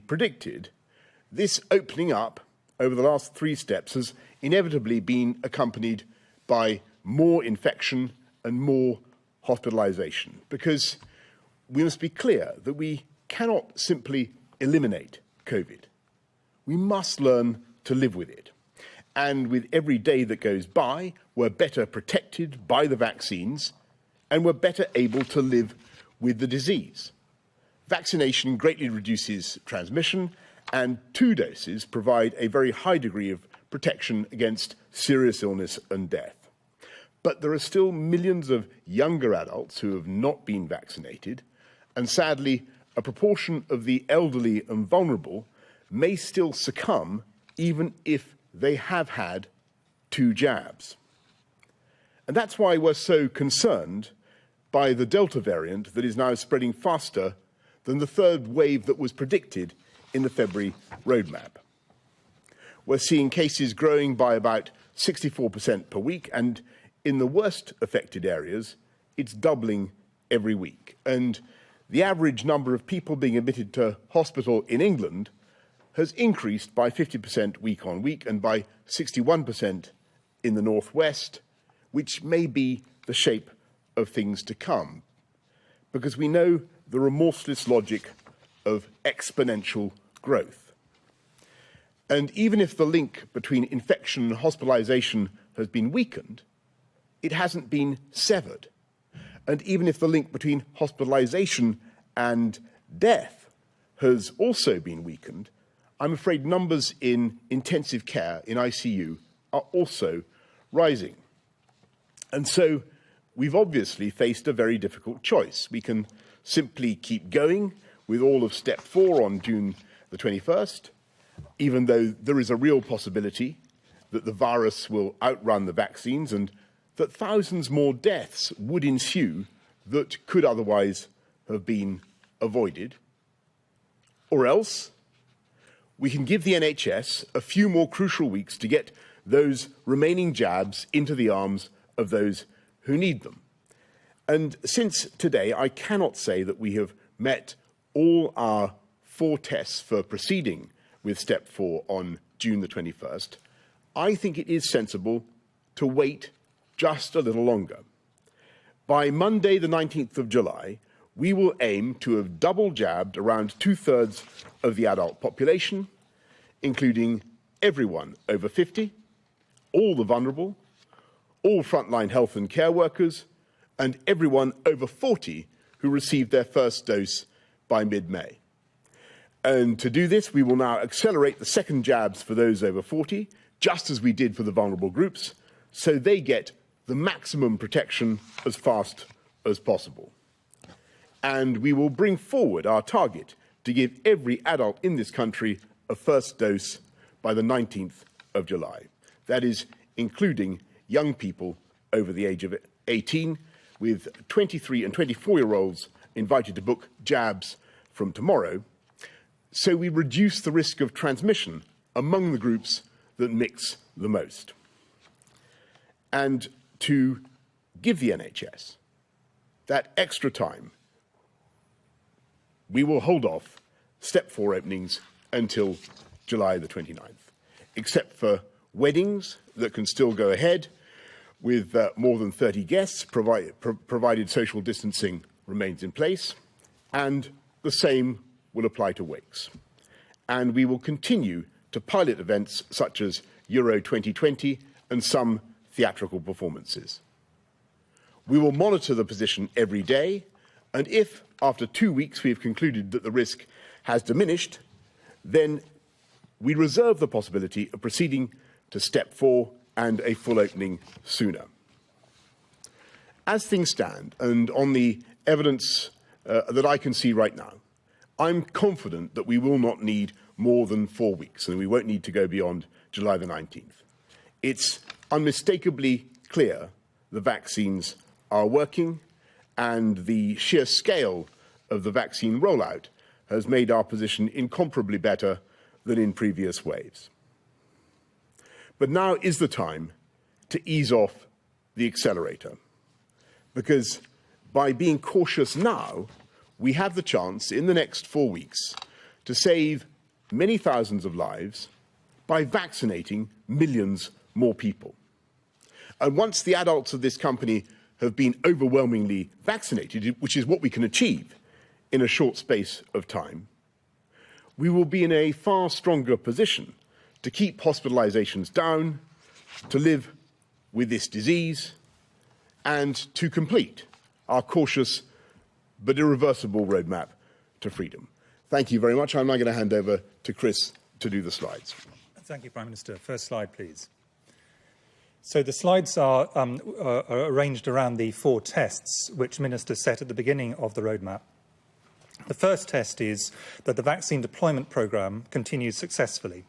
predicted, this opening up over the last 3 steps has inevitably been accompanied by more infection and more hospitalisation, because we must be clear that we cannot simply eliminate COVID. We must learn to live with it. And with every day that goes by, we're better protected by the vaccines and we're better able to live with the disease. Vaccination greatly reduces transmission, and 2 doses provide a very high degree of protection against serious illness and death. But there are still millions of younger adults who have not been vaccinated, and sadly, a proportion of the elderly and vulnerable may still succumb even if they have had 2 jabs. And that's why we're so concerned by the Delta variant that is now spreading faster than the 3rd wave that was predicted in the February roadmap. We're seeing cases growing by about 64% per week, and in the worst affected areas, it's doubling every week. And the average number of people being admitted to hospital in England has increased by 50% week on week and by 61% in the northwest, which may be the shape of things to come, because we know the remorseless logic of exponential growth. And even if the link between infection and hospitalisation has been weakened, it hasn't been severed. And even if the link between hospitalisation and death has also been weakened, I'm afraid numbers in intensive care, in ICU, are also rising. And so we've obviously faced a very difficult choice. We can simply keep going with all of step 4 on June the 21st, even though there is a real possibility that the virus will outrun the vaccines and that thousands more deaths would ensue that could otherwise have been avoided. Or else, we can give the NHS a few more crucial weeks to get those remaining jabs into the arms of those who need them. And since today, I cannot say that we have met all our 4 tests for proceeding with step 4 on June the 21st, I think it is sensible to wait just a little longer. By Monday, the 19th of July, we will aim to have double jabbed around 2/3 of the adult population, including everyone over 50, all the vulnerable, all frontline health and care workers, and everyone over 40 who received their first dose by mid-May. And to do this, we will now accelerate the second jabs for those over 40, just as we did for the vulnerable groups, so they get the maximum protection as fast as possible. And we will bring forward our target to give every adult in this country a first dose by the 19th of July. That is, including young people over the age of 18, with 23 and 24-year-olds invited to book jabs from tomorrow, so we reduce the risk of transmission among the groups that mix the most. And to give the NHS that extra time, we will hold off step 4 openings until July the 29th, except for weddings that can still go ahead with more than 30 guests, provided social distancing remains in place, and the same will apply to wakes. And we will continue to pilot events such as Euro 2020 and some theatrical performances. We will monitor the position every day, and if, after 2 weeks, we have concluded that the risk has diminished, then we reserve the possibility of proceeding to step 4 and a full opening sooner. As things stand, and on the evidence that I can see right now, I'm confident that we will not need more than 4 weeks, and we won't need to go beyond July the 19th. It's unmistakably clear the vaccines are working, and the sheer scale of the vaccine rollout has made our position incomparably better than in previous waves. But now is the time to ease off the accelerator, because by being cautious now, we have the chance in the next 4 weeks to save many thousands of lives by vaccinating millions more people. And once the adults of this company have been overwhelmingly vaccinated, which is what we can achieve in a short space of time, we will be in a far stronger position to keep hospitalizations down, to live with this disease, and to complete our cautious but irreversible roadmap to freedom. Thank you very much. I'm now going to hand over to Chris to do the slides. Thank you, Prime Minister. First slide, please. So the slides are arranged around the 4 tests which Minister set at the beginning of the roadmap. The first test is that the vaccine deployment programme continues successfully.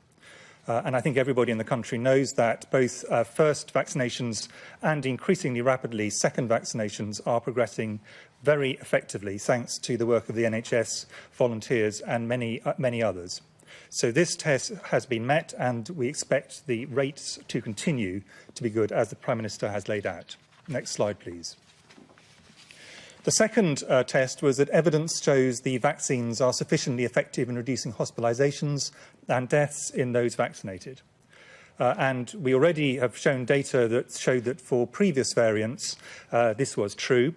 And I think everybody in the country knows that both first vaccinations and increasingly rapidly second vaccinations are progressing very effectively thanks to the work of the NHS, volunteers and many others. So this test has been met and we expect the rates to continue to be good as the Prime Minister has laid out. Next slide, please. The second test was that evidence shows the vaccines are sufficiently effective in reducing hospitalisations and deaths in those vaccinated. And we already have shown data that showed that for previous variants, this was true.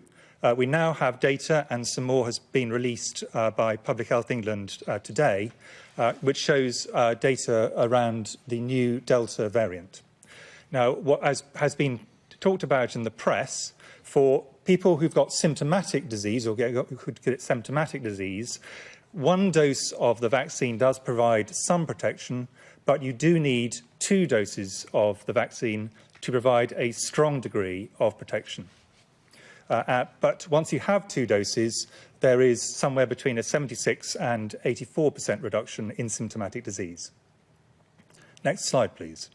We now have data, and some more has been released by Public Health England today, which shows data around the new Delta variant. Now, what has been talked about in the press, for people who've got symptomatic disease or could get symptomatic disease, 1 dose of the vaccine does provide some protection, but you do need 2 doses of the vaccine to provide a strong degree of protection. But once you have 2 doses, there is somewhere between a 76% and 84% reduction in symptomatic disease. Next slide, please.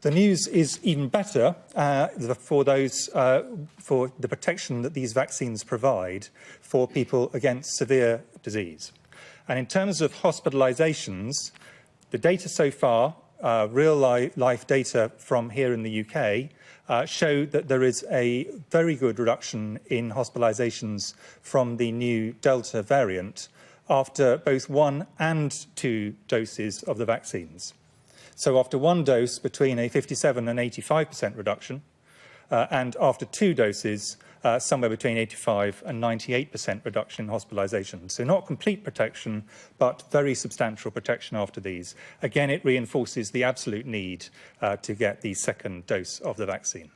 The news is even better for the protection that these vaccines provide for people against severe disease. And in terms of hospitalisations, the data so far, real-life data from here in the UK, show that there is a very good reduction in hospitalisations from the new Delta variant after both 1 and 2 doses of the vaccines. So after 1 dose, between a 57% and 85% reduction, and after 2 doses, somewhere between 85% and 98% reduction in hospitalisation. So not complete protection, but very substantial protection after these. Again, it reinforces the absolute need to get the second dose of the vaccine.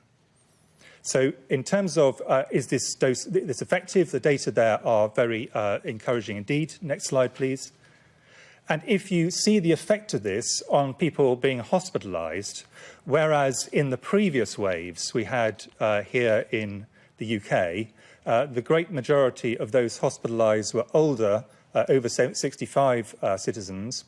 So in terms of is this dose this effective, the data there are very encouraging indeed. Next slide, please. And if you see the effect of this on people being hospitalised, whereas in the previous waves we had here in the UK, the great majority of those hospitalised were older, over 65 citizens,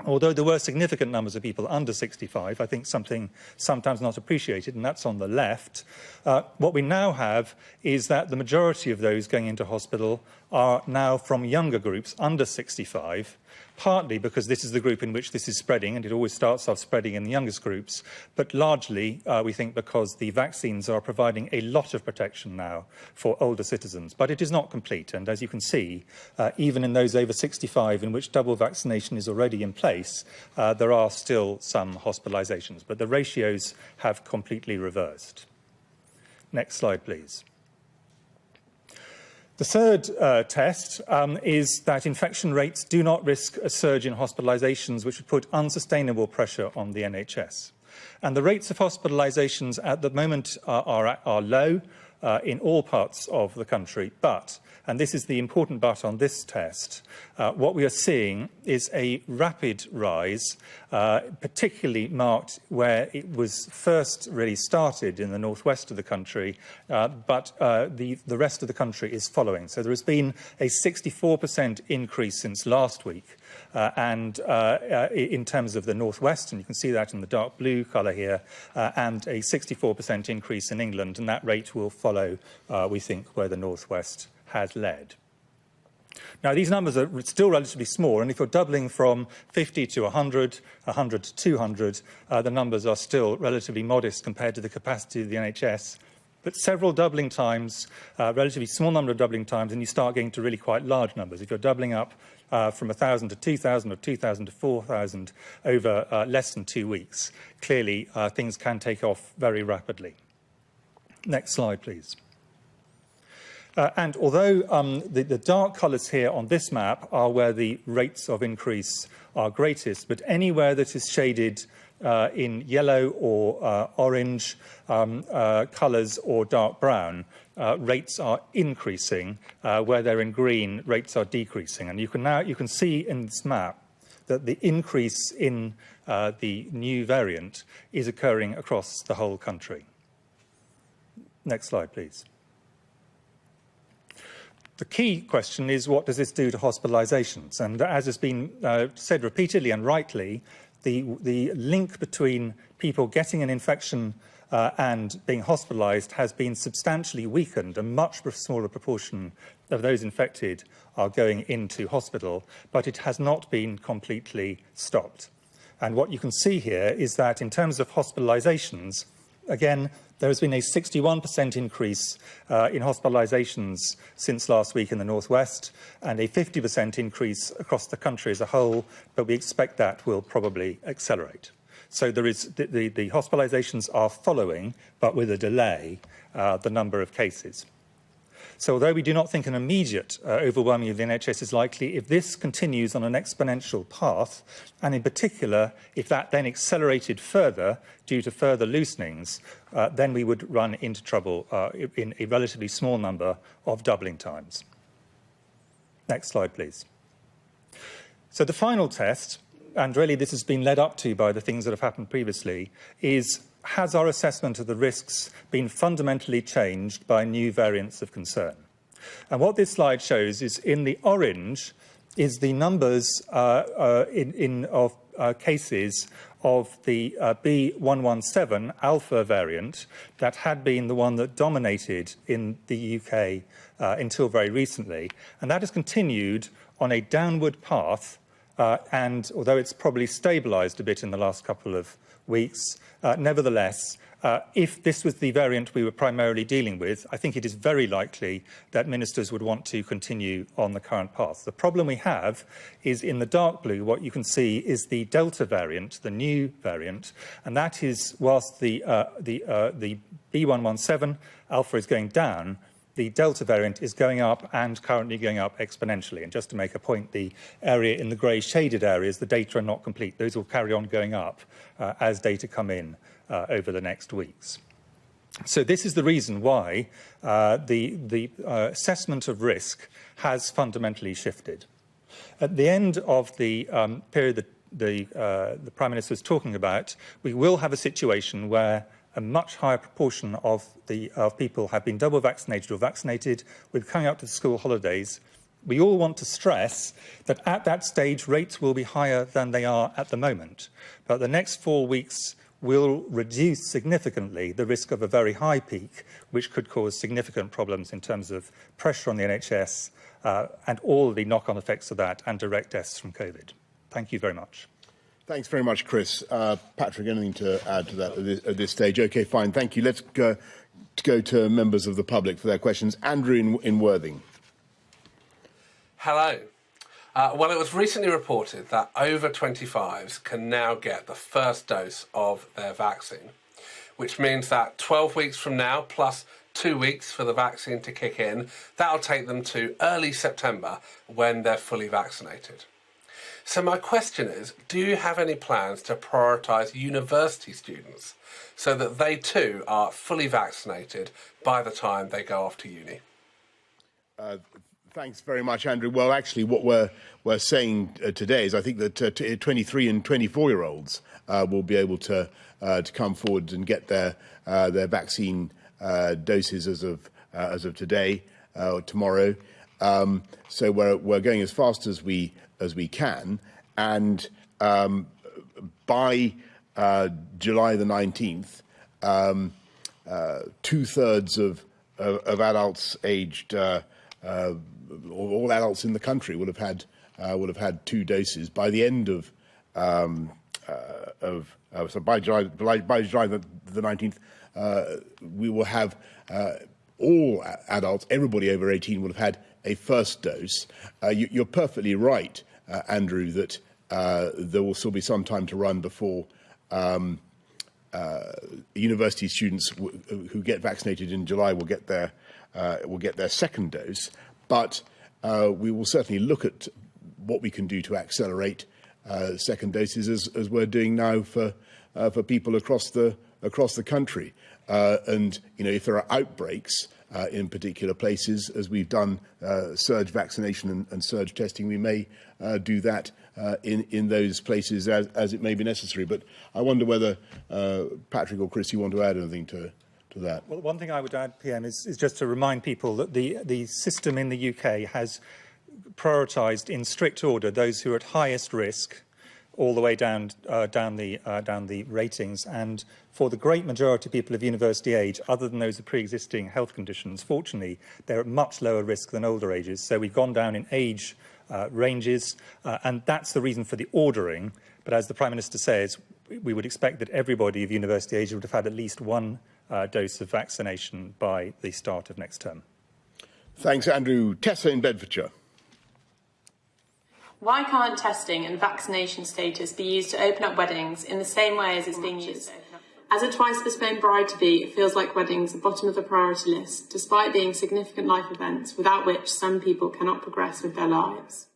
although there were significant numbers of people under 65, I think something sometimes not appreciated, and that's on the left. What we now have is that the majority of those going into hospital are now from younger groups, under 65, partly because this is the group in which this is spreading, and it always starts off spreading in the youngest groups, but largely, we think, because the vaccines are providing a lot of protection now for older citizens. But it is not complete, and as you can see, even in those over 65 in which double vaccination is already in place, there are still some hospitalisations, but the ratios have completely reversed. Next slide, please. The third test is that infection rates do not risk a surge in hospitalisations, which would put unsustainable pressure on the NHS. And the rates of hospitalisations at the moment are low in all parts of the country, but, and this is the important but on this test, what we are seeing is a rapid rise, particularly marked where it was first really started in the northwest of the country, but the rest of the country is following. So there has been a 64% increase since last week, and in terms of the northwest, and you can see that in the dark blue colour here, and a 64% increase in England, and that rate will follow, we think, where the northwest has led. Now, these numbers are still relatively small, and if you're doubling from 50 to 100, 100 to 200, the numbers are still relatively modest compared to the capacity of the NHS. But several doubling times, relatively small number of doubling times, and you start getting to really quite large numbers. If you're doubling up from 1,000 to 2,000 or 2,000 to 4,000 over less than 2 weeks. Clearly, things can take off very rapidly. Next slide, please. And although the dark colours here on this map are where the rates of increase are greatest, but anywhere that is shaded in yellow or orange colours or dark brown, rates are increasing. Where they're in green, rates are decreasing. And you can see in this map that the increase in the new variant is occurring across the whole country. Next slide, please. The key question is, what does this do to hospitalisations? And as has been said repeatedly and rightly, the link between people getting an infection and being hospitalised has been substantially weakened. A much smaller proportion of those infected are going into hospital, but it has not been completely stopped. And what you can see here is that in terms of hospitalisations, again, there has been a 61% increase in hospitalisations since last week in the northwest, and a 50% increase across the country as a whole, but we expect that will probably accelerate. So there is the hospitalisations are following, but with a delay, the number of cases. So although we do not think an immediate overwhelming of the NHS is likely, if this continues on an exponential path, and in particular, if that then accelerated further due to further loosenings, then we would run into trouble in a relatively small number of doubling times. Next slide, please. So the final test, and really this has been led up to by the things that have happened previously, is, has our assessment of the risks been fundamentally changed by new variants of concern? And what this slide shows is, in the orange, is the numbers of cases of the B117 alpha variant that had been the one that dominated in the UK until very recently. And that has continued on a downward path, and although it's probably stabilised a bit in the last couple of weeks, nevertheless, if this was the variant we were primarily dealing with, I think it is very likely that ministers would want to continue on the current path. The problem we have is, in the dark blue, what you can see is the Delta variant, the new variant, and that is, whilst the B117 alpha is going down, the Delta variant is going up and currently going up exponentially. And just to make a point, the area in the grey shaded areas, the data are not complete. Those will carry on going up as data come in over the next weeks. So this is the reason why the assessment of risk has fundamentally shifted. At the end of the period that the Prime Minister was talking about, we will have a situation where a much higher proportion of people have been double vaccinated or vaccinated. We're coming up to the school holidays. We all want to stress that at that stage, rates will be higher than they are at the moment. But the next 4 weeks will reduce significantly the risk of a very high peak, which could cause significant problems in terms of pressure on the NHS and all the knock-on effects of that, and direct deaths from COVID. Thank you very much. Thanks very much, Chris. Patrick, anything to add to that at this stage? OK, fine. Thank you. Let's go to members of the public for their questions. Andrew in Worthing. Hello. Well, it was recently reported that over 25s can now get the first dose of their vaccine, which means that 12 weeks from now, plus 2 weeks for the vaccine to kick in, that'll take them to early September when they're fully vaccinated. So my question is, do you have any plans to prioritise university students so that they too are fully vaccinated by the time they go off to uni? Thanks very much, Andrew. Well, actually, what we're saying today is I think that 23 and 24-year-olds will be able to come forward and get their vaccine doses as of today or tomorrow. So we're going as fast as we can, and by July the 19th, 2/3 of adults aged all adults in the country will have had 2 doses. By the end of so by July the 19th, we will have all adults, everybody over 18 will have had a first dose. You're perfectly right, Andrew, that there will still be some time to run before university students who get vaccinated in July will get their second dose. But we will certainly look at what we can do to accelerate second doses, as we're doing now for people across the country. And if there are outbreaks in particular places, as we've done surge vaccination and surge testing, we may do that in those places as it may be necessary. But I wonder whether Patrick or Chris, you want to add anything to that? Well, one thing I would add, PM, is just to remind people that the system in the UK has prioritised in strict order those who are at highest risk, all the way down the ratings. And for the great majority of people of university age, other than those with pre-existing health conditions, fortunately, they're at much lower risk than older ages. So we've gone down in age ranges, and that's the reason for the ordering. But as the Prime Minister says, we would expect that everybody of university age would have had at least one dose of vaccination by the start of next term. Thanks, Andrew. Tessa in Bedfordshire. Why can't testing and vaccination status be used to open up weddings in the same way as it's being used? As a twice postponed bride-to-be, it feels like weddings are bottom of the priority list, despite being significant life events without which some people cannot progress with their lives.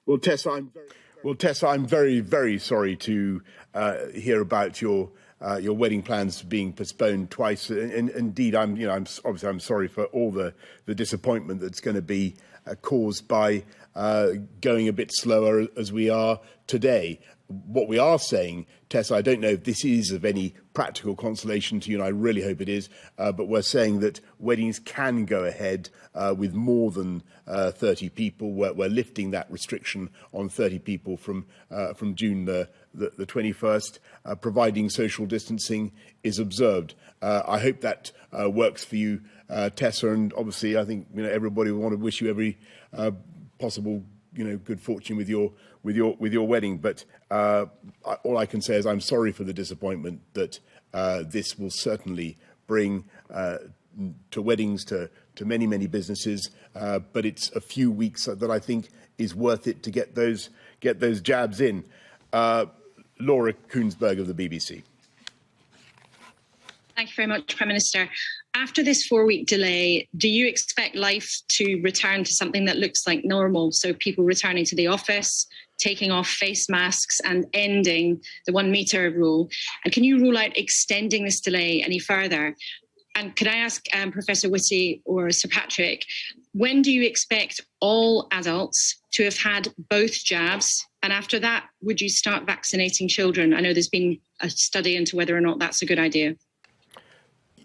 Well, Tessa, I'm very, very sorry to hear about your wedding plans being postponed twice. And indeed, I'm sorry for all the disappointment that's going to be caused by going a bit slower as we are today. What we are saying, Tessa, I don't know if this is of any practical consolation to you, and I really hope it is, but we're saying that weddings can go ahead with more than 30 people. We're lifting that restriction on 30 people from June the 21st, providing social distancing is observed. I hope that works for you, Tessa, and obviously I think everybody will want to wish you every possible good fortune with your wedding. But all I can say is I'm sorry for the disappointment that this will certainly bring to weddings, to many businesses. But it's a few weeks that I think is worth it to get those jabs in. Laura Koonsberg of the BBC. Thank you very much, Prime Minister. After this 4-week delay, do you expect life to return to something that looks like normal? So people returning to the office, taking off face masks and ending the 1 metre rule? And can you rule out extending this delay any further? And could I ask Professor Whitty or Sir Patrick, when do you expect all adults to have had both jabs? And after that, would you start vaccinating children? I know there's been a study into whether or not that's a good idea.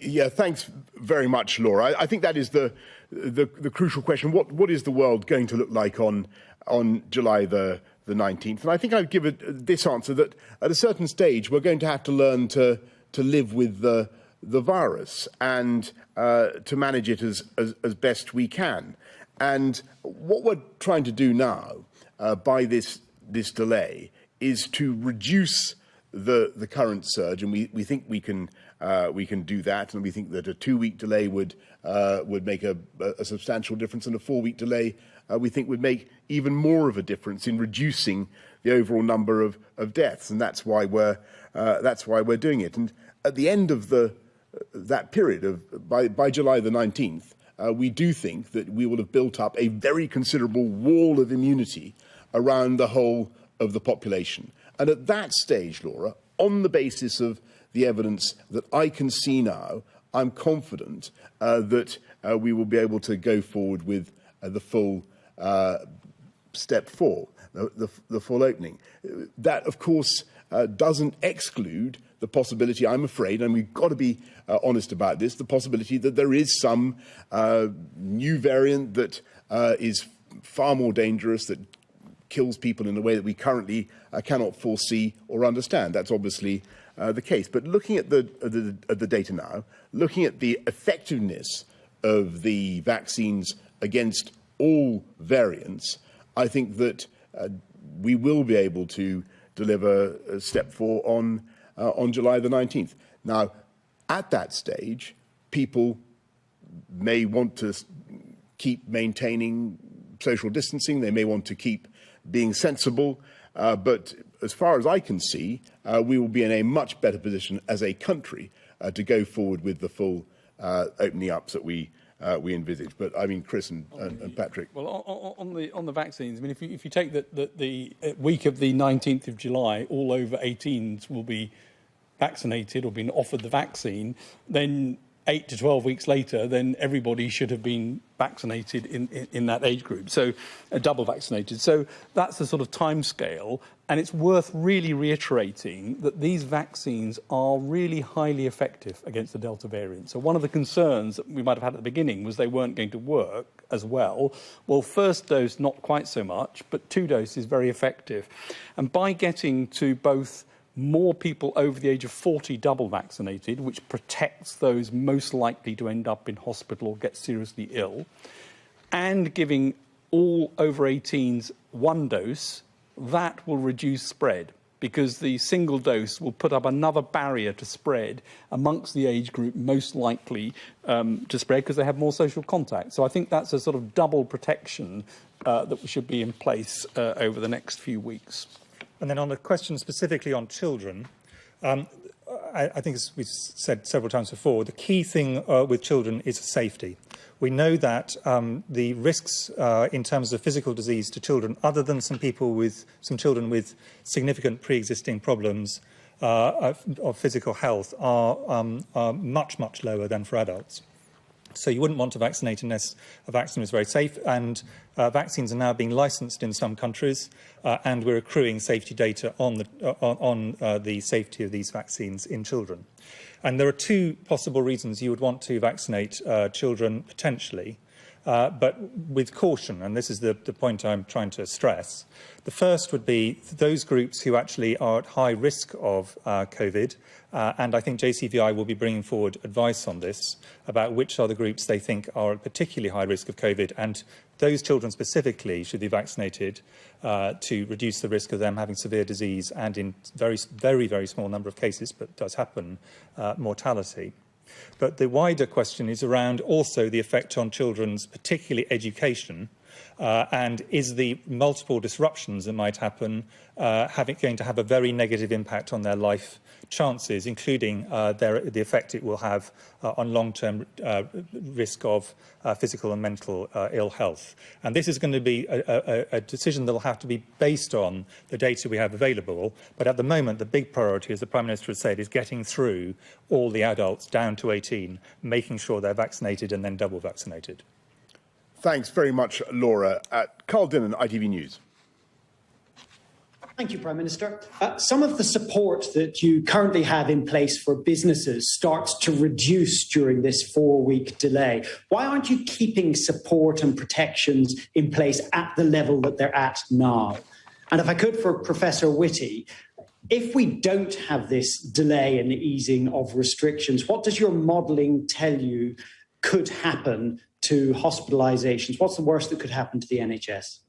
Yeah, thanks very much, Laura. I think that is the crucial question. What is the world going to look like on July the 19th? And I think I'd give it this answer, that at a certain stage we're going to have to learn to live with the virus and to manage it as best we can. And what we're trying to do now by this delay is to reduce the current surge, and we think we can do that, and we think that a 2-week delay would make a substantial difference, and a 4-week delay we think would make even more of a difference in reducing the overall number of deaths, and that's why we're doing it. And at the end of that period by July the 19th, we do think that we will have built up a very considerable wall of immunity around the whole of the population. And at that stage, Laura, on the basis of the evidence that I can see now, I'm confident that we will be able to go forward with the full step 4, the full opening. That, of course, doesn't exclude the possibility, I'm afraid, and we've got to be honest about this, the possibility that there is some new variant that is far more dangerous, that kills people in a way that we currently cannot foresee or understand. That's obviously the case. But looking at the data now, looking at the effectiveness of the vaccines against all variants, I think that we will be able to deliver step 4 on July the 19th. Now, at that stage, people may want to keep maintaining social distancing. They may want to keep being sensible. But as far as I can see, we will be in a much better position as a country to go forward with the full opening ups that we envisage. But I mean, Chris and Patrick. Well, on the vaccines, I mean, if you take the week of the 19th of July, all over 18s will be vaccinated or been offered the vaccine, then 8 to 12 weeks later, then everybody should have been vaccinated in that age group, so double vaccinated. So that's the sort of timescale, and it's worth really reiterating that these vaccines are really highly effective against the Delta variant. So one of the concerns that we might have had at the beginning was they weren't going to work as well. Well, first dose, not quite so much, but 2 doses is very effective. And by getting to both more people over the age of 40 double vaccinated, which protects those most likely to end up in hospital or get seriously ill, and giving all over 18s 1 dose, that will reduce spread, because the single dose will put up another barrier to spread amongst the age group most likely to spread, because they have more social contact. So I think that's a sort of double protection that should be in place over the next few weeks. And then on the question specifically on children, I think, as we've said several times before, the key thing with children is safety. We know that the risks in terms of physical disease to children, other than some children with significant pre-existing problems of physical health, are much, much lower than for adults. So you wouldn't want to vaccinate unless a vaccine was very safe, and vaccines are now being licensed in some countries, and we're accruing safety data on the safety of these vaccines in children. And there are 2 possible reasons you would want to vaccinate children potentially, but with caution, and this is the point I'm trying to stress. The first would be those groups who actually are at high risk of COVID, and I think JCVI will be bringing forward advice on this about which are the groups they think are at particularly high risk of COVID, and those children specifically should be vaccinated to reduce the risk of them having severe disease and, in very, very, very small number of cases, but does happen, mortality. But the wider question is around also the effect on children's, particularly education, and is the multiple disruptions that might happen going to have a very negative impact on their life chances, including the effect it will have on long-term risk of physical and mental ill health. And this is going to be a decision that will have to be based on the data we have available. But at the moment, the big priority, as the Prime Minister has said, is getting through all the adults down to 18, making sure they're vaccinated and then double vaccinated. Thanks very much, Laura. Carl Dinnan, ITV News. Thank you, Prime Minister. Some of the support that you currently have in place for businesses starts to reduce during this 4-week delay. Why aren't you keeping support and protections in place at the level that they're at now? And if I could, for Professor Whitty, if we don't have this delay in the easing of restrictions, what does your modelling tell you could happen to hospitalisations? What's the worst that could happen to the NHS?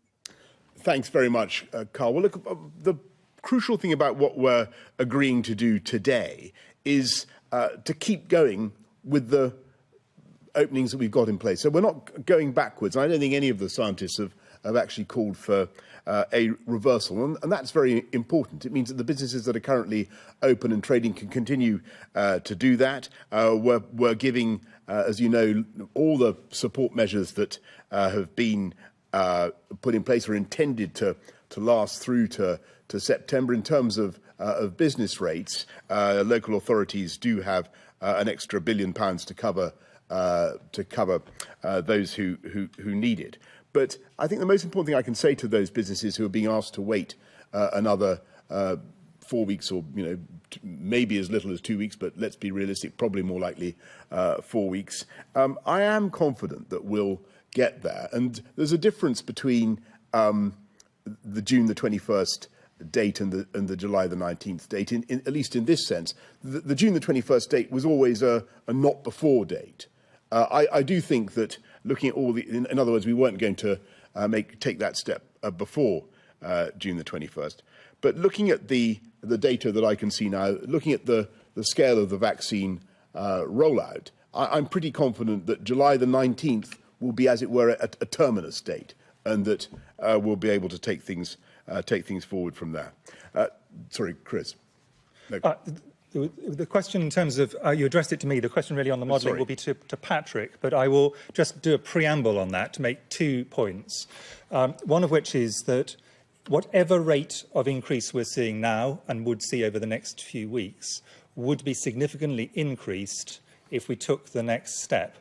Thanks very much, Carl. Well, look, the crucial thing about what we're agreeing to do today is to keep going with the openings that we've got in place. So we're not going backwards. I don't think any of the scientists have actually called for a reversal, and that's very important. It means that the businesses that are currently open and trading can continue to do that. We're giving, as you know, all the support measures that have been put in place are intended to last through to September. In terms of business rates, local authorities do have an extra £1 billion to cover those who need it. But I think the most important thing I can say to those businesses who are being asked to wait another 4 weeks, or maybe as little as 2 weeks, but let's be realistic, probably more likely 4 weeks. I am confident that we'll get there. And there's a difference between the June the 21st date and the July the 19th date, at least in this sense. The June the 21st date was always a not before date. I do think that looking at all in other words, we weren't going to take that step before June the 21st. But looking at the data that I can see now, looking at the scale of the vaccine rollout, I'm pretty confident that July the 19th will be, as it were, a terminus state, and that we'll be able to take things forward from there. Sorry, Chris. No. The question in terms of, you addressed it to me, the question really on the modelling will be to Patrick, but I will just do a preamble on that to make 2 points. One of which is that whatever rate of increase we're seeing now and would see over the next few weeks would be significantly increased if we took the next step,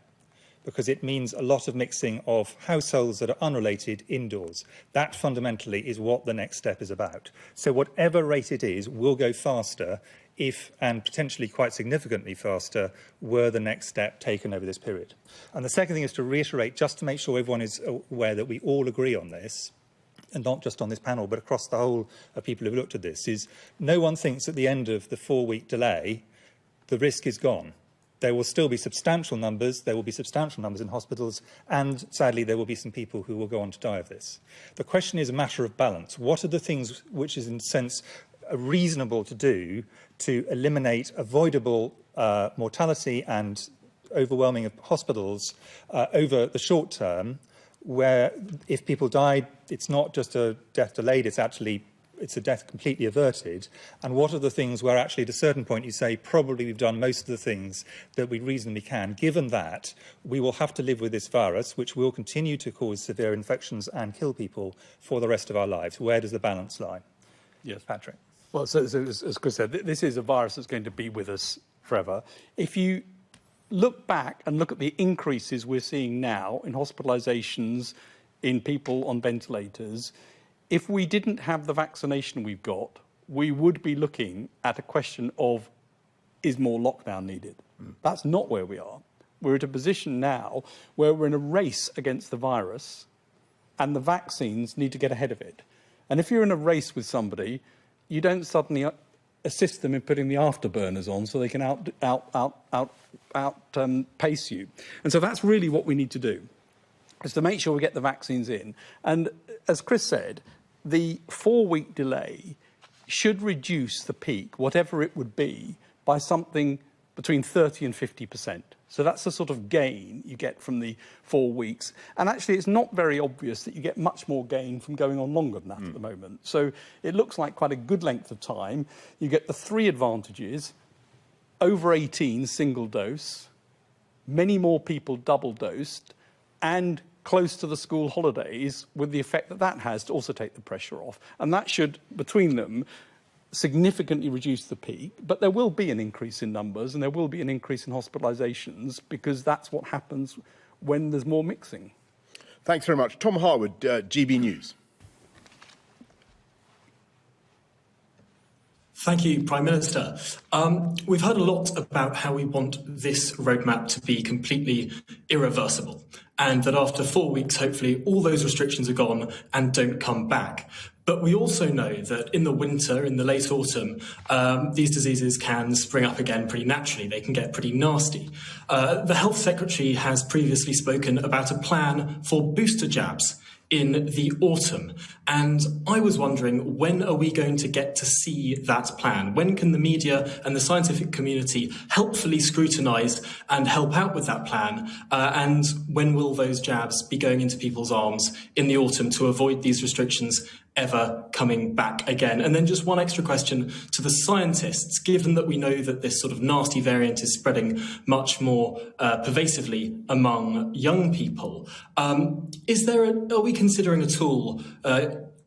because it means a lot of mixing of households that are unrelated indoors. That fundamentally is what the next step is about. So whatever rate it is will go faster if, and potentially quite significantly faster, were the next step taken over this period. And the second thing is to reiterate, just to make sure everyone is aware that we all agree on this, and not just on this panel, but across the whole of people who've looked at this, is no one thinks at the end of the 4-week delay, the risk is gone. There will still be substantial numbers, there will be substantial numbers in hospitals, and sadly there will be some people who will go on to die of this. The question is a matter of balance. What are the things which is in a sense reasonable to do to eliminate avoidable mortality and overwhelming of hospitals over the short term, where if people died, it's not just a death delayed, it's a death completely averted? And what are the things where actually at a certain point you say, probably we've done most of the things that we reasonably can, given that we will have to live with this virus, which will continue to cause severe infections and kill people for the rest of our lives? Where does the balance lie? Yes, Patrick. Well, so as Chris said, this is a virus that's going to be with us forever. If you look back and look at the increases we're seeing now in hospitalisations, in people on ventilators, if we didn't have the vaccination we've got, we would be looking at a question of, is more lockdown needed? That's not where we are. We're at a position now where we're in a race against the virus, and the vaccines need to get ahead of it. And if you're in a race with somebody, you don't suddenly assist them in putting the afterburners on so they can outpace you. And so that's really what we need to do, is to make sure we get the vaccines in. And as Chris said, the 4-week delay should reduce the peak, whatever it would be, by something between 30 and 50%. So that's the sort of gain you get from the 4 weeks. And actually, it's not very obvious that you get much more gain from going on longer than that at the moment. So it looks like quite a good length of time. You get the 3 advantages: over 18 single dose, many more people double dosed, and close to the school holidays, with the effect that that has to also take the pressure off. And that should, between them, significantly reduce the peak. But there will be an increase in numbers, and there will be an increase in hospitalisations, because that's what happens when there's more mixing. Thanks very much. Tom Harwood, GB News. Thank you, Prime Minister. We've heard a lot about how we want this roadmap to be completely irreversible, and that after 4 weeks, hopefully, all those restrictions are gone and don't come back. But we also know that in the winter, in the late autumn, these diseases can spring up again pretty naturally. They can get pretty nasty. The Health Secretary has previously spoken about a plan for booster jabs in the autumn. And I was wondering, when are we going to get to see that plan? When can the media and the scientific community helpfully scrutinise and help out with that plan? And when will those jabs be going into people's arms in the autumn to avoid these restrictions ever coming back again? And then just one extra question to the scientists, given that we know that this sort of nasty variant is spreading much more pervasively among young people, are we considering at all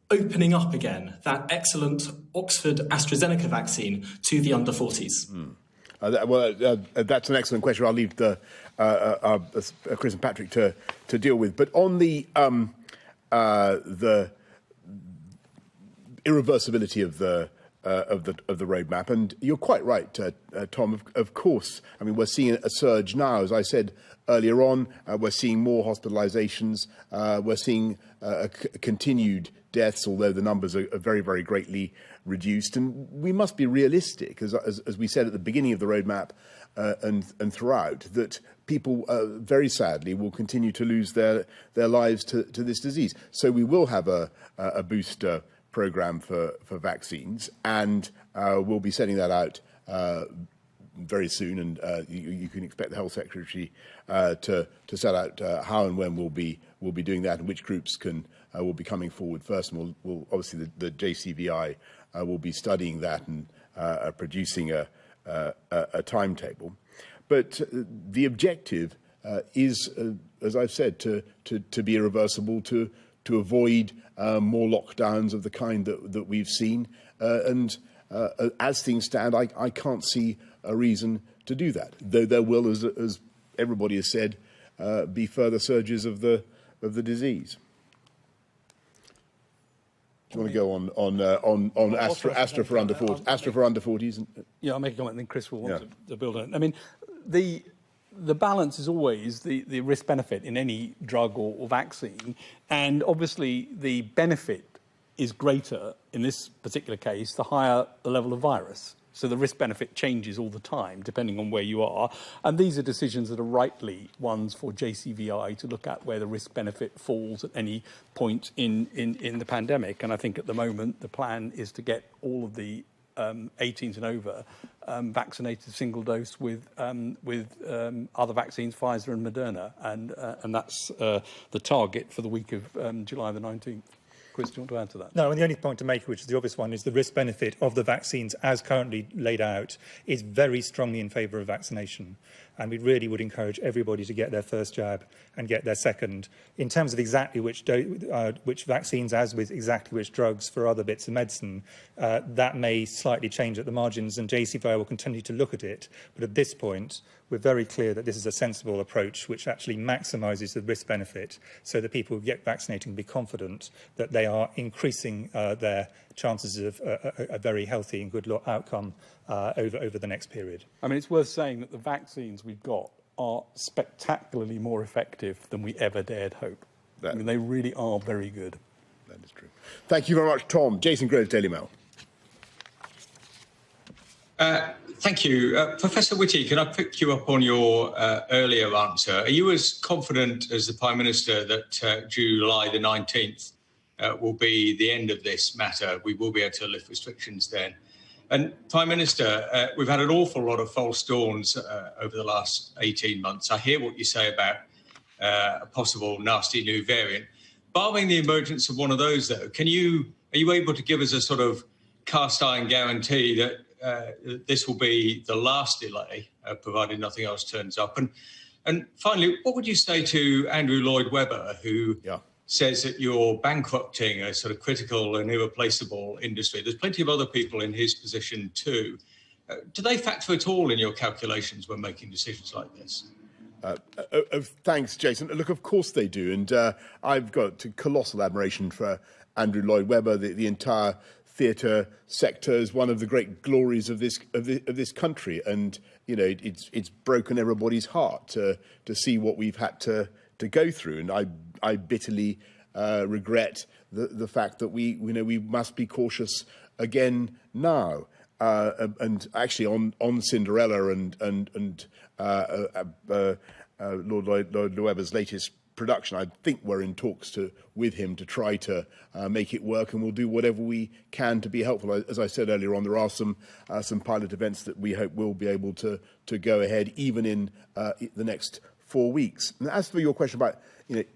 opening up again that excellent Oxford AstraZeneca vaccine to the under 40s? That's an excellent question. I'll leave Chris and Patrick to deal with. But on the irreversibility of the roadmap, and you're quite right, Tom. Of course, I mean, we're seeing a surge now, as I said earlier on. We're seeing more hospitalisations. We're seeing continued deaths, although the numbers are very, very greatly reduced. And we must be realistic, as we said at the beginning of the roadmap and throughout, that people very sadly will continue to lose their lives to this disease. So we will have a booster programme for vaccines, and we'll be setting that out very soon, and you can expect the Health Secretary to set out how and when we'll be doing that, and which groups will be coming forward first. And we'll obviously the JCVI will be studying that and producing a timetable. But the objective is, as I've said, to be irreversible, to avoid more lockdowns of the kind that we've seen. And as things stand, I can't see a reason to do that. Though there will, as everybody has said, be further surges of the disease. Do you want to go on Astra for under 40s? Astra for under 40s. Yeah, I'll make a comment, and then Chris will want to build on it. I mean, the balance is always the risk benefit in any drug or vaccine, and obviously the benefit is greater in this particular case the higher the level of virus. So the risk benefit changes all the time depending on where you are, and these are decisions that are rightly ones for JCVI to look at where the risk benefit falls at any point in the pandemic. And I think at the moment the plan is to get all of the 18s and over vaccinated single dose with other vaccines, Pfizer and Moderna, and that's the target for the week of July the 19th. Chris, do you want to add to that? No, and the only point to make, which is the obvious one, is the risk-benefit of the vaccines as currently laid out is very strongly in favour of vaccination. And we really would encourage everybody to get their first jab and get their second. In terms of exactly which vaccines, as with exactly which drugs for other bits of medicine, that may slightly change at the margins, and JCVI will continue to look at it. But at this point, we're very clear that this is a sensible approach which actually maximises the risk-benefit so that people who get vaccinated can be confident that they are increasing their chances of a very healthy and good outcome over the next period. I mean, it's worth saying that the vaccines we've got are spectacularly more effective than we ever dared hope. I mean, they really are very good. That is true. Thank you very much, Tom. Jason Groves, Daily Mail. Thank you. Professor Whitty, can I pick you up on your earlier answer? Are you as confident as the Prime Minister that July the 19th will be the end of this matter? We will be able to lift restrictions then. And Prime Minister, we've had an awful lot of false dawns over the last 18 months. I hear what you say about a possible nasty new variant. Barring the emergence of one of those, though, are you able to give us a sort of cast iron guarantee that this will be the last delay, provided nothing else turns up? And finally, what would you say to Andrew Lloyd Webber, who says that you're bankrupting a sort of critical and irreplaceable industry? There's plenty of other people in his position too. Do they factor at all in your calculations when making decisions like this? Thanks, Jason. Look, of course they do. And I've got colossal admiration for Andrew Lloyd Webber. The entire theatre sector is one of the great glories of this country, and you know it's broken everybody's heart to see what we've had to go through, and I bitterly regret the fact that we must be cautious again now. And actually on Cinderella and Lord Lloyd Webber's latest production, I think we're in talks with him to try to make it work, and we'll do whatever we can to be helpful. As I said earlier on, there are some pilot events that we hope will be able to go ahead even in the next 4 weeks. And as for your question about,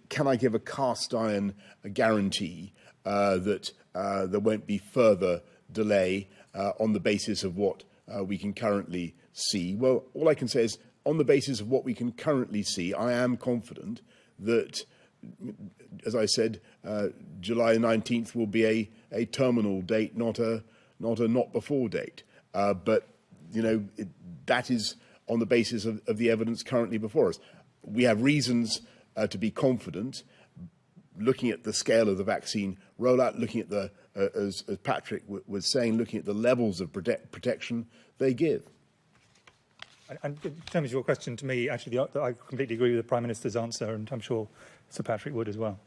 can I give a cast iron guarantee that there won't be further delay on the basis of what we can currently see? Well, all I can say is, on the basis of what we can currently see, I am confident that, as I said, July 19th will be a terminal date, not a not before date. But that is on the basis of the evidence currently before us. We have reasons to be confident, looking at the scale of the vaccine rollout, looking at as Patrick was saying, looking at the levels of protection they give. And in terms of your question to me, actually, I completely agree with the Prime Minister's answer, and I'm sure Sir Patrick would as well.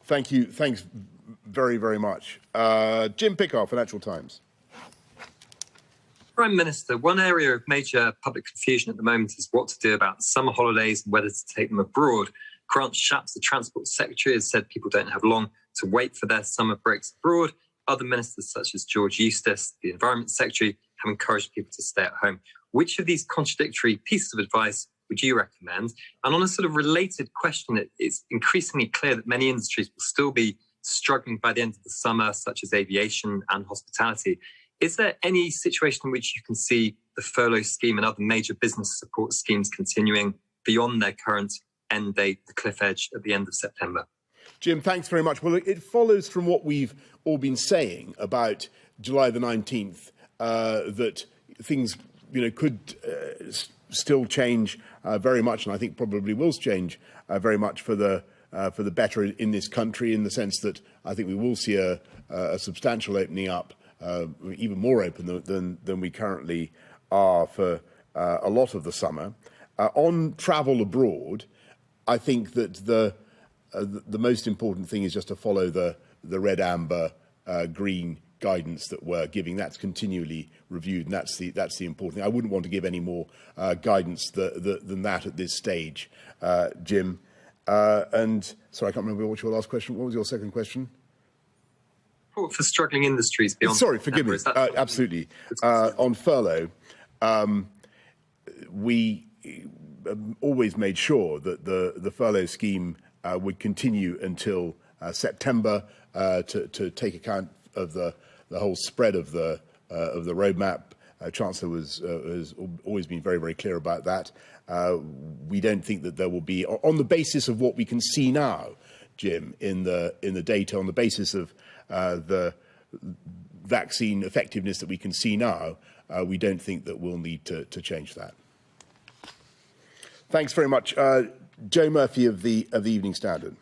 Thank you. Thanks very, very much. Jim Pickard, Financial Times. Prime Minister, one area of major public confusion at the moment is what to do about summer holidays and whether to take them abroad. Grant Shapps, the Transport Secretary, has said people don't have long to wait for their summer breaks abroad. Other ministers, such as George Eustice, the Environment Secretary, have encouraged people to stay at home. Which of these contradictory pieces of advice would you recommend? And on a sort of related question, it's increasingly clear that many industries will still be struggling by the end of the summer, such as aviation and hospitality. Is there any situation in which you can see the furlough scheme and other major business support schemes continuing beyond their current end date, the cliff edge at the end of September? Jim, thanks very much. Well, it follows from what we've all been saying about July the 19th that things, could still change very much, and I think probably will change very much for the better in this country, in the sense that I think we will see a substantial opening up, even more open than we currently are for a lot of the summer. On travel abroad, I think that the most important thing is just to follow the red, amber, green guidance that we're giving. That's continually reviewed, and that's the important thing. I wouldn't want to give any more guidance than that at this stage, Jim. And sorry, I can't remember what your last question. What was your second question? For struggling industries beyond. Sorry, forgive me. Absolutely. On furlough, we always made sure that the furlough scheme would continue until September to take account of the whole spread of the roadmap. Chancellor has always been very, very clear about that. We don't think that there will be, on the basis of what we can see now, Jim, in the data, on the basis of the vaccine effectiveness that we can see now, we don't think that we'll need to change that. Thanks very much. Joe Murphy of the Evening Standard.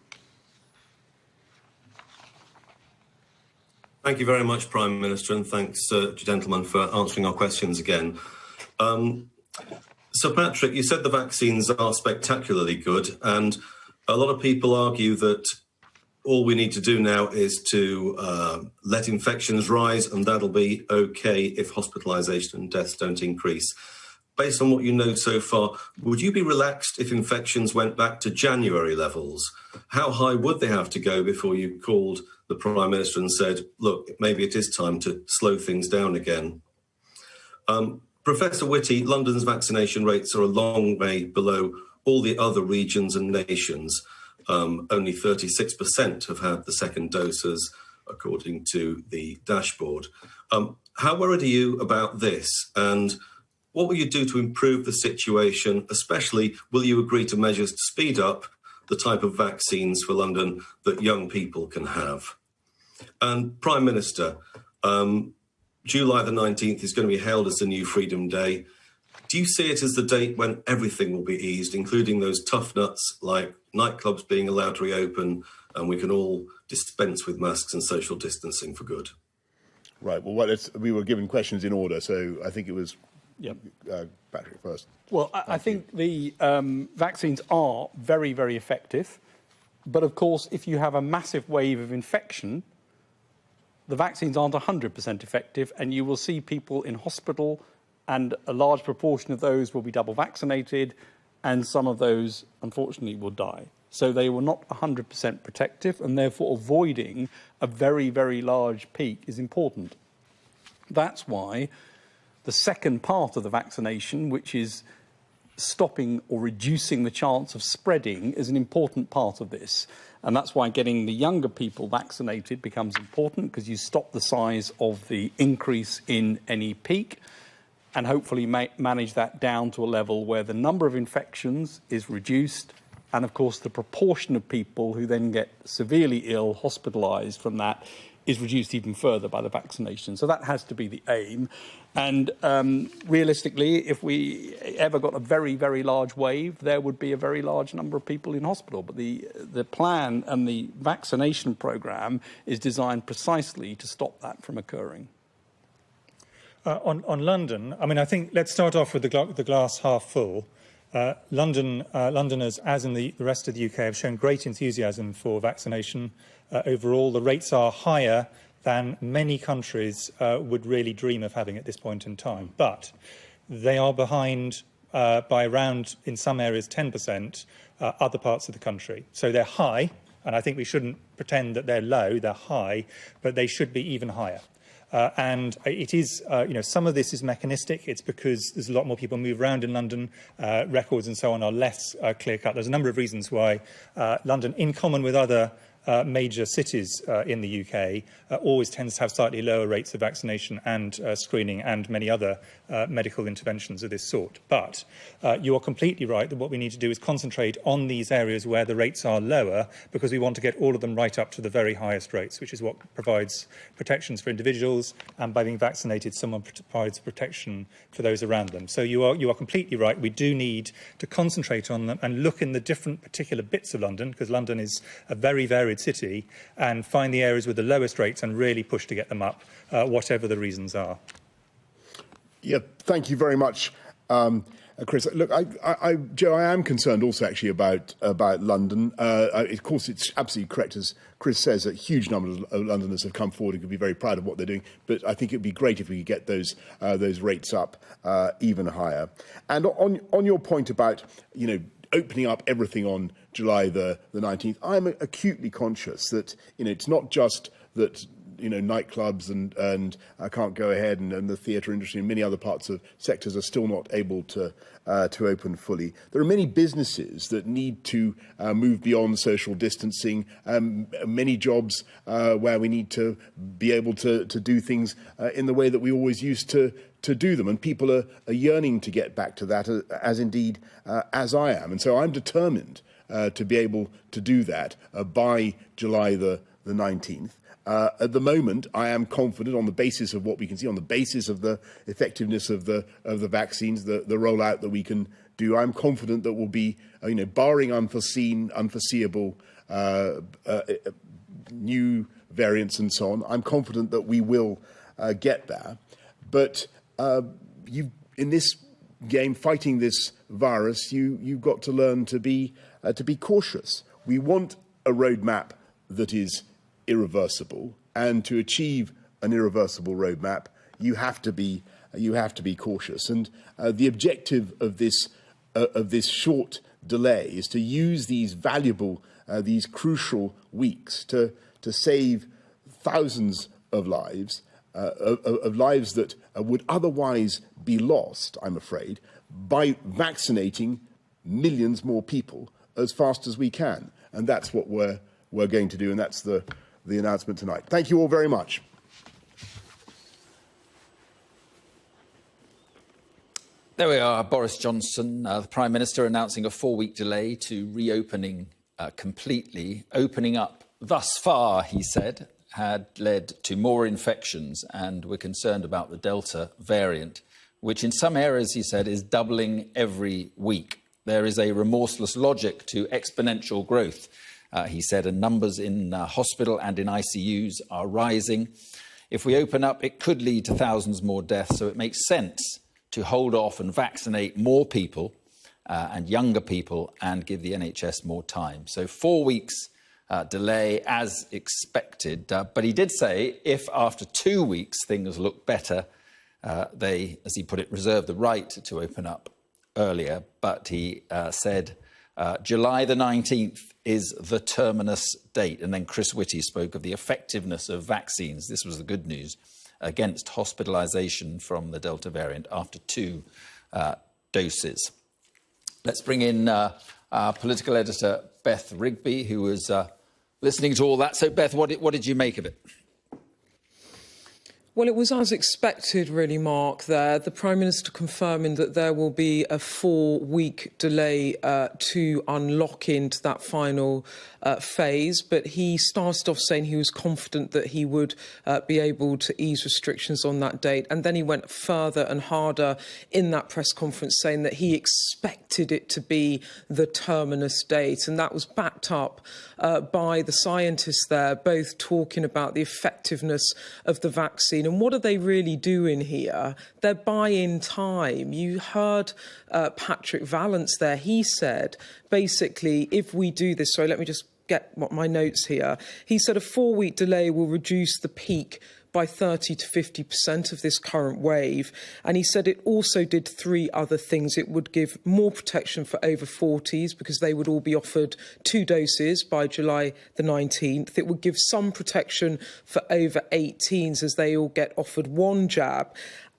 Thank you very much, Prime Minister, and thanks, gentlemen, for answering our questions again. Sir Patrick, you said the vaccines are spectacularly good, and a lot of people argue that all we need to do now is to let infections rise, and that'll be okay if hospitalisation and deaths don't increase. Based on what you know so far, would you be relaxed if infections went back to January levels? How high would they have to go before you called the Prime Minister and said, look, maybe it is time to slow things down again? Professor Whitty, London's vaccination rates are a long way below all the other regions and nations. Only 36% have had the second doses, according to the dashboard. How worried are you about this? And what will you do to improve the situation? Especially, will you agree to measures to speed up the type of vaccines for London that young people can have? And Prime Minister, July the 19th is going to be hailed as the new Freedom Day. Do you see it as the date when everything will be eased, including those tough nuts like nightclubs being allowed to reopen and we can all dispense with masks and social distancing for good? Right. Well, we were given questions in order, so I think it was Patrick first. Well, I think the vaccines are very, very effective. But of course, if you have a massive wave of infection, the vaccines aren't 100% effective, and you will see people in hospital, and a large proportion of those will be double vaccinated, and some of those, unfortunately, will die. So they were not 100% protective, and therefore avoiding a very, very large peak is important. That's why the second part of the vaccination, which is stopping or reducing the chance of spreading, is an important part of this. And that's why getting the younger people vaccinated becomes important, because you stop the size of the increase in any peak and hopefully manage that down to a level where the number of infections is reduced. And of course, the proportion of people who then get severely ill, hospitalised from that, is reduced even further by the vaccination. So that has to be the aim. And realistically, if we ever got a very, very large wave, there would be a very large number of people in hospital. But the plan and the vaccination programme is designed precisely to stop that from occurring. On London, I mean, I think let's start off with the glass half full. Londoners, as in the rest of the UK, have shown great enthusiasm for vaccination. Overall, the rates are higher than many countries would really dream of having at this point in time. But they are behind by around, in some areas, 10%, other parts of the country. So they're high, and I think we shouldn't pretend that they're low. They're high, but they should be even higher. And it is, some of this is mechanistic. It's because there's a lot more people move around in London. Records and so on are less clear-cut. There's a number of reasons why London, in common with other major cities in the UK, always tends to have slightly lower rates of vaccination and screening and many other medical interventions of this sort. But you are completely right that what we need to do is concentrate on these areas where the rates are lower, because we want to get all of them right up to the very highest rates, which is what provides protections for individuals, and by being vaccinated, someone provides protection for those around them. So you are completely right. We do need to concentrate on them and look in the different particular bits of London, because London is a very varied city, and find the areas with the lowest rates and really push to get them up, whatever the reasons are. Yeah, thank you very much, Chris. Look, Joe, I am concerned also actually about London. Of course, it's absolutely correct, as Chris says, that huge numbers of Londoners have come forward and could be very proud of what they're doing. But I think it would be great if we could get those rates up even higher. And on your point about, opening up everything on July the 19th, I'm acutely conscious that, it's not just that, nightclubs and can't go ahead, and the theatre industry and many other parts of sectors are still not able to open fully. There are many businesses that need to move beyond social distancing, many jobs where we need to be able to do things in the way that we always used to do them. And people are yearning to get back to that, as indeed as I am. And so I'm determined to be able to do that by July the 19th. At the moment, I am confident, on the basis of what we can see, on the basis of the effectiveness of the vaccines, the rollout that we can do. I'm confident that we'll be, barring unforeseeable new variants and so on. I'm confident that we will get there. But in this game, fighting this virus, you've got to learn to be cautious. We want a roadmap that is irreversible, and to achieve an irreversible roadmap, you have to be cautious. And the objective of this short delay is to use these valuable, these crucial weeks to save thousands of lives, of lives that would otherwise be lost, I'm afraid, by vaccinating millions more people as fast as we can. And that's what we're going to do, and that's the announcement tonight. Thank you all very much. There we are, Boris Johnson, the Prime Minister, announcing a 4-week delay to reopening completely. Opening up thus far, he said, had led to more infections, and we're concerned about the Delta variant, which in some areas, he said, is doubling every week. There is a remorseless logic to exponential growth, he said, and numbers in hospital and in ICUs are rising. If we open up, it could lead to thousands more deaths, so it makes sense to hold off and vaccinate more people and younger people and give the NHS more time. So 4 weeks delay as expected. But he did say if after 2 weeks things look better, they, as he put it, reserve the right to open up earlier. But he said July the 19th is the terminus date. And then Chris Whitty spoke of the effectiveness of vaccines. This was the good news against hospitalisation from the Delta variant after 2 doses. Let's bring in our political editor, Beth Rigby, who was listening to all that. So, Beth, what did you make of it? Well, it was as expected, really, Mark, there. The Prime Minister confirming that there will be a 4-week delay to unlock into that final phase. But he started off saying he was confident that he would be able to ease restrictions on that date. And then he went further and harder in that press conference, saying that he expected it to be the terminus date. And that was backed up by the scientists there, both talking about the effectiveness of the vaccine. And what are they really doing here? They're buying time. You heard Patrick Vallance there. He said, basically, if we do this, sorry, let me just get my notes here. He said a 4-week delay will reduce the peak by 30 to 50% of this current wave. And he said it also did 3 other things. It would give more protection for over 40s because they would all be offered 2 doses by July the 19th. It would give some protection for over 18s as they all get offered 1 jab.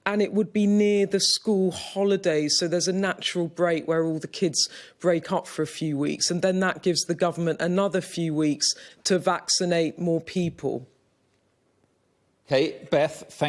And it would be near the school holidays, so there's a natural break where all the kids break up for a few weeks, and then that gives the government another few weeks to vaccinate more people. OK, Beth, thank